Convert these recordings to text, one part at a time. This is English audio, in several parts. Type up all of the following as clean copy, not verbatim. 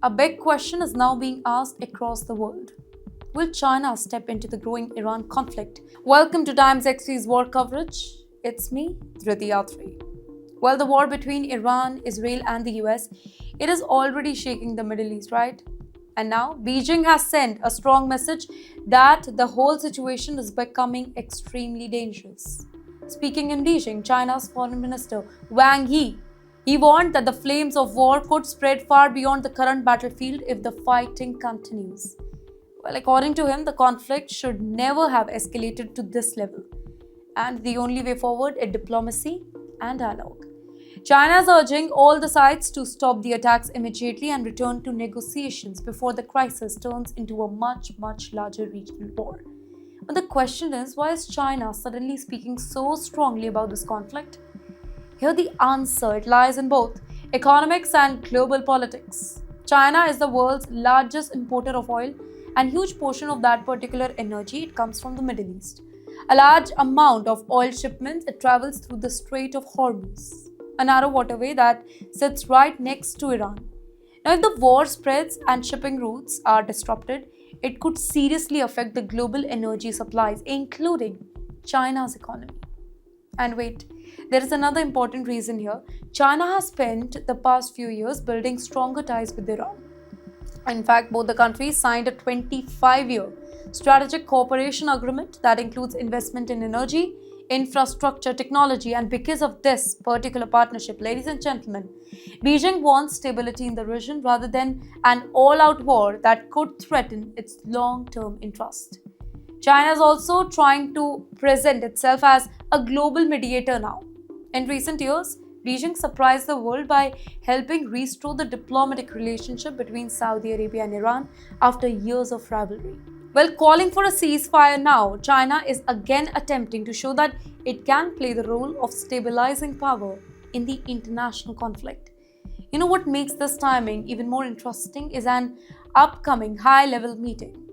A big question is now being asked across the world. Will China step into the growing Iran conflict? Welcome to TimesXP's war coverage. It's me, Dhriti Yatri. Well, the war between Iran, Israel, and the US, it is already shaking the Middle East, right? And now, Beijing has sent a strong message that the whole situation is becoming extremely dangerous. Speaking in Beijing, China's Foreign Minister Wang Yi, he warned that the flames of war could spread far beyond the current battlefield if the fighting continues. Well, according to him, the conflict should never have escalated to this level. And the only way forward is diplomacy and dialogue. China is urging all the sides to stop the attacks immediately and return to negotiations before the crisis turns into a much larger regional war. But the question is, why is China suddenly speaking so strongly about this conflict? Here the answer, it lies in both economics and global politics. China is the world's largest importer of oil, and huge portion of that particular energy it comes from the Middle East. A large amount of oil shipments it travels through the Strait of Hormuz, a narrow waterway that sits right next to Iran. Now, if the war spreads and shipping routes are disrupted, it could seriously affect the global energy supplies, including China's economy. And wait, there is another important reason here. China has spent the past few years building stronger ties with Iran. In fact, both the countries signed a 25-year strategic cooperation agreement that includes investment in energy, infrastructure, technology, and because of this particular partnership, ladies and gentlemen, Beijing wants stability in the region rather than an all-out war that could threaten its long-term interest. China is also trying to present itself as a global mediator now. In recent years, Beijing surprised the world by helping restore the diplomatic relationship between Saudi Arabia and Iran after years of rivalry. Well, calling for a ceasefire now, China is again attempting to show that it can play the role of stabilizing power in the international conflict. You know what makes this timing even more interesting is an upcoming high-level meeting.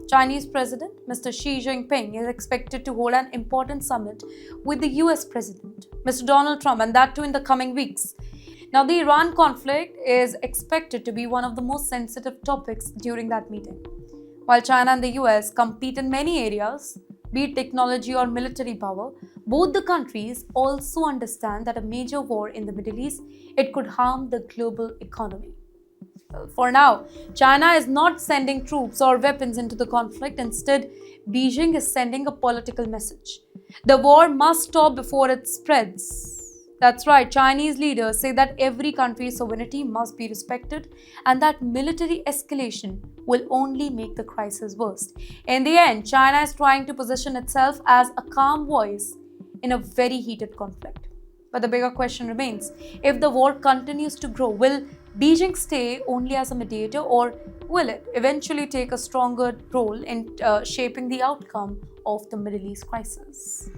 Chinese President Mr. Xi Jinping is expected to hold an important summit with the US President, Mr. Donald Trump, and that too in the coming weeks. Now, the Iran conflict is expected to be one of the most sensitive topics during that meeting. While China and the US compete in many areas, be it technology or military power, both the countries also understand that a major war in the Middle East, it could harm the global economy. For now, China is not sending troops or weapons into the conflict. Instead, Beijing is sending a political message. The war must stop before it spreads. That's right, Chinese leaders say that every country's sovereignty must be respected and that military escalation will only make the crisis worse. In the end, China is trying to position itself as a calm voice in a very heated conflict. But the bigger question remains, if the war continues to grow, will Beijing stay only as a mediator, or will it eventually take a stronger role in shaping the outcome of the Middle East crisis?